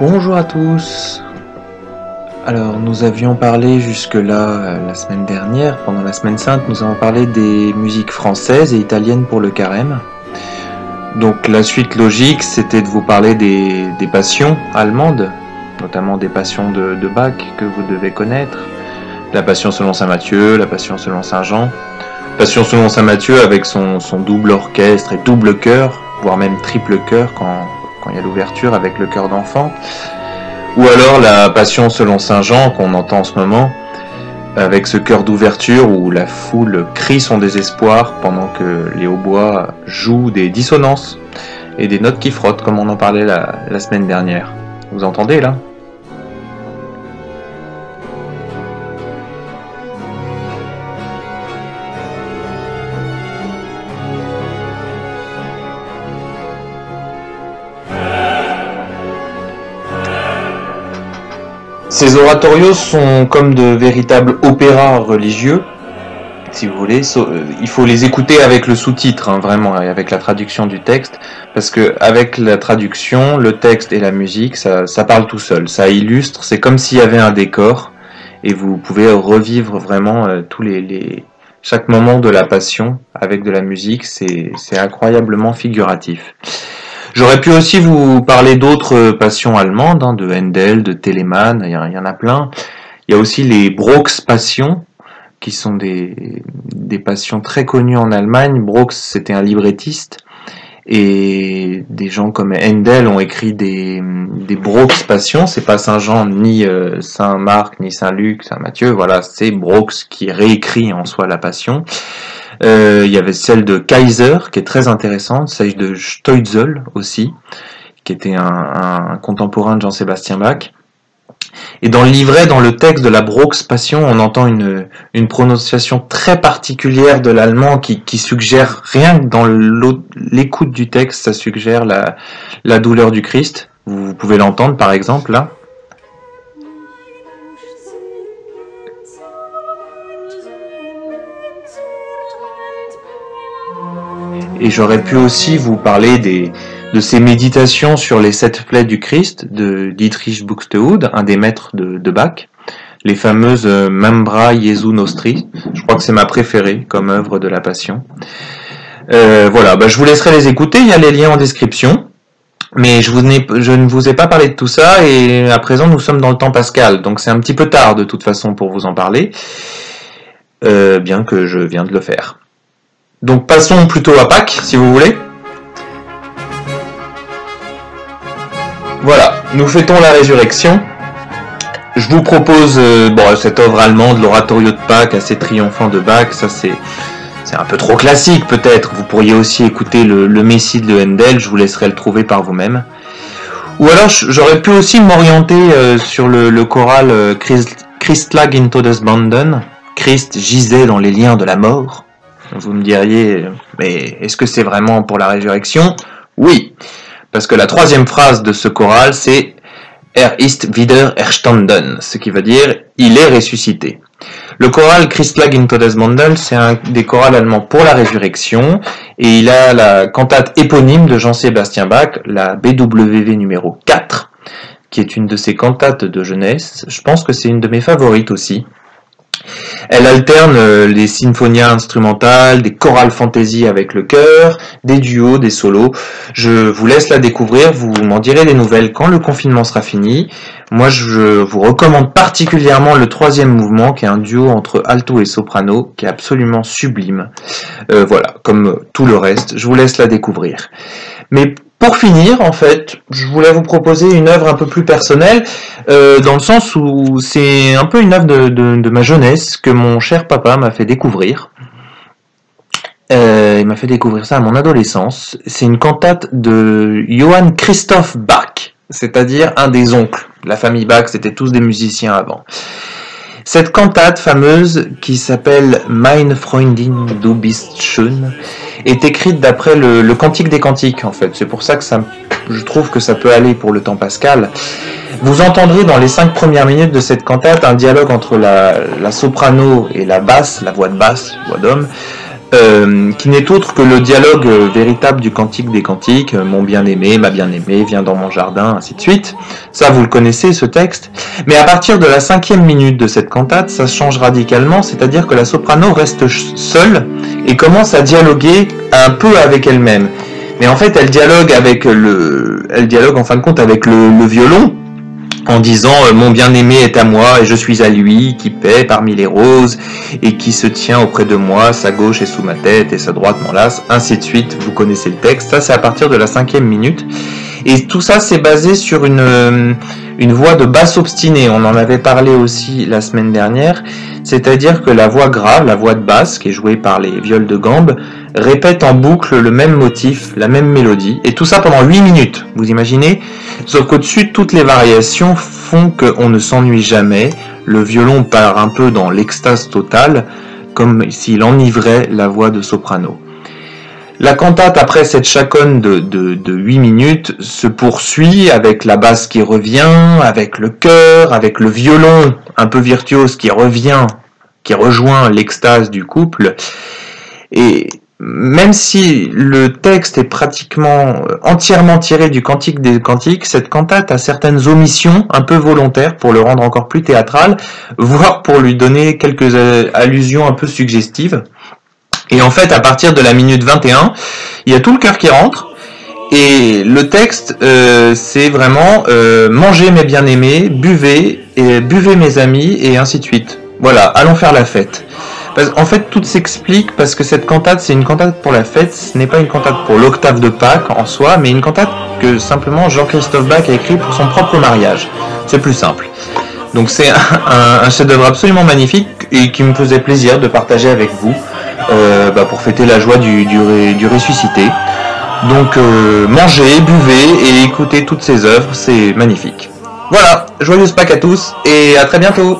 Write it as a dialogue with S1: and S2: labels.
S1: Bonjour à tous. Alors nous avions parlé jusque-là la semaine dernière, pendant la semaine sainte, nous avons parlé des musiques françaises et italiennes pour le carême. Donc la suite logique, c'était de vous parler des passions allemandes, notamment des passions de Bach que vous devez connaître. La passion selon saint Matthieu, la passion selon saint Jean. Passion selon saint Matthieu avec son double orchestre et double chœur, voire même triple chœur quand il y a l'ouverture avec le chœur d'enfant. Ou alors la passion selon saint Jean qu'on entend en ce moment, avec ce chœur d'ouverture où la foule crie son désespoir pendant que les hautbois jouent des dissonances et des notes qui frottent, comme on en parlait la semaine dernière. Vous entendez là ? Ces oratorios sont comme de véritables opéras religieux, si vous voulez. Il faut les écouter avec le sous-titre, vraiment, et avec la traduction du texte, parce que avec la traduction, le texte et la musique, ça parle tout seul, ça illustre, c'est comme s'il y avait un décor, et vous pouvez revivre vraiment chaque moment de la passion avec de la musique, c'est incroyablement figuratif. J'aurais pu aussi vous parler d'autres passions allemandes, de Handel, de Telemann, il y en a plein. Il y a aussi les Brauchs passions, qui sont des passions très connues en Allemagne. Brauchs, c'était un librettiste, et des gens comme Handel ont écrit des Brauchs passions. C'est pas Saint Jean, ni Saint Marc, ni Saint Luc, Saint Matthieu, voilà, c'est Brauchs qui réécrit en soi la passion. Il y avait celle de Kaiser qui est très intéressante, celle de Stoitzel aussi, qui était un contemporain de Jean-Sébastien Bach. Et dans le livret, dans le texte de la Brauchs Passion, on entend une prononciation très particulière de l'allemand qui suggère, rien que dans l'écoute du texte, ça suggère la douleur du Christ. Vous pouvez l'entendre par exemple là. Et j'aurais pu aussi vous parler de ces méditations sur les 7 plaies du Christ de Dietrich Buxtehude, un des maîtres de Bach, les fameuses Membra Jesu Nostri. Je crois que c'est ma préférée comme œuvre de la Passion. Voilà, je vous laisserai les écouter, il y a les liens en description. Mais je ne vous ai pas parlé de tout ça, et à présent nous sommes dans le temps pascal, donc c'est un petit peu tard de toute façon pour vous en parler, bien que je viens de le faire. Donc passons plutôt à Pâques, si vous voulez. Voilà, nous fêtons la résurrection. Je vous propose cette œuvre allemande, l'oratorio de Pâques, assez triomphant de Bach. Ça c'est un peu trop classique peut-être. Vous pourriez aussi écouter le Messie de Handel, je vous laisserai le trouver par vous-même. Ou alors j'aurais pu aussi m'orienter sur le choral Christ lag in Todesbanden, Christ gisait dans les liens de la mort. Vous me diriez, mais est-ce que c'est vraiment pour la résurrection ? Oui, parce que la troisième phrase de ce choral, c'est ist wieder erstanden, ce qui veut dire il est ressuscité. Le choral Christ lag in Todesbanden, c'est un des chorals allemands pour la résurrection, et il a la cantate éponyme de Jean-Sébastien Bach, la BWV numéro 4, qui est une de ses cantates de jeunesse. Je pense que c'est une de mes favorites aussi. Elle alterne les sinfonias instrumentales, des chorales fantaisie avec le chœur, des duos, des solos. Je vous laisse la découvrir, vous m'en direz des nouvelles quand le confinement sera fini. Moi, je vous recommande particulièrement le 3e mouvement, qui est un duo entre alto et soprano, qui est absolument sublime. Voilà, comme tout le reste, je vous laisse la découvrir. Mais pour finir, en fait, je voulais vous proposer une œuvre un peu plus personnelle, dans le sens où c'est un peu une œuvre de ma jeunesse que mon cher papa m'a fait découvrir. Il m'a fait découvrir ça à mon adolescence. C'est une cantate de Johann Christoph Bach, c'est-à-dire un des oncles. La famille Bach, c'était tous des musiciens avant. Cette cantate fameuse, qui s'appelle Meine Freundin, du bist schön, est écrite d'après le Cantique des Cantiques, en fait. C'est pour ça que je trouve que ça peut aller pour le temps pascal. Vous entendrez dans les 5 premières minutes de cette cantate un dialogue entre la soprano et la basse, la voix de basse, voix d'homme, qui n'est autre que le dialogue véritable du Cantique des Cantiques, mon bien-aimé, ma bien-aimée, viens dans mon jardin, ainsi de suite. Ça, vous le connaissez, ce texte. Mais à partir de la 5e minute de cette cantate, ça change radicalement, c'est-à-dire que la soprano reste seule et commence à dialoguer un peu avec elle-même. Mais en fait, elle dialogue en fin de compte avec le violon, en disant mon bien-aimé est à moi et je suis à lui, qui paît parmi les roses et qui se tient auprès de moi, sa gauche est sous ma tête et sa droite m'enlace, ainsi de suite. Vous connaissez le texte. Ça, c'est à partir de la 5e minute. Et tout ça, c'est basé sur une voix de basse obstinée. On en avait parlé aussi la semaine dernière. C'est-à-dire que la voix grave, la voix de basse, qui est jouée par les viols de gambe, répète en boucle le même motif, la même mélodie. Et tout ça pendant 8 minutes. Vous imaginez? Sauf qu'au-dessus, toutes les variations font qu'on ne s'ennuie jamais. Le violon part un peu dans l'extase totale, comme s'il enivrait la voix de soprano. La cantate, après cette chaconne de 8 minutes, se poursuit avec la basse qui revient, avec le chœur, avec le violon un peu virtuose qui revient, qui rejoint l'extase du couple. Et même si le texte est pratiquement entièrement tiré du Cantique des Cantiques, cette cantate a certaines omissions un peu volontaires pour le rendre encore plus théâtral, voire pour lui donner quelques allusions un peu suggestives. Et en fait, à partir de la minute 21, il y a tout le chœur qui rentre, et le texte, c'est vraiment mangez mes bien-aimés, buvez, et buvez mes amis, et ainsi de suite. Voilà, allons faire la fête. En fait, tout s'explique parce que cette cantate, c'est une cantate pour la fête, ce n'est pas une cantate pour l'octave de Pâques en soi, mais une cantate que simplement Jean-Christophe Bach a écrit pour son propre mariage. C'est plus simple. Donc c'est un chef-d'œuvre absolument magnifique et qui me faisait plaisir de partager avec vous pour fêter la joie du ressuscité. Donc mangez, buvez et écoutez toutes ces œuvres, c'est magnifique. Voilà, joyeuse Pâques à tous et à très bientôt.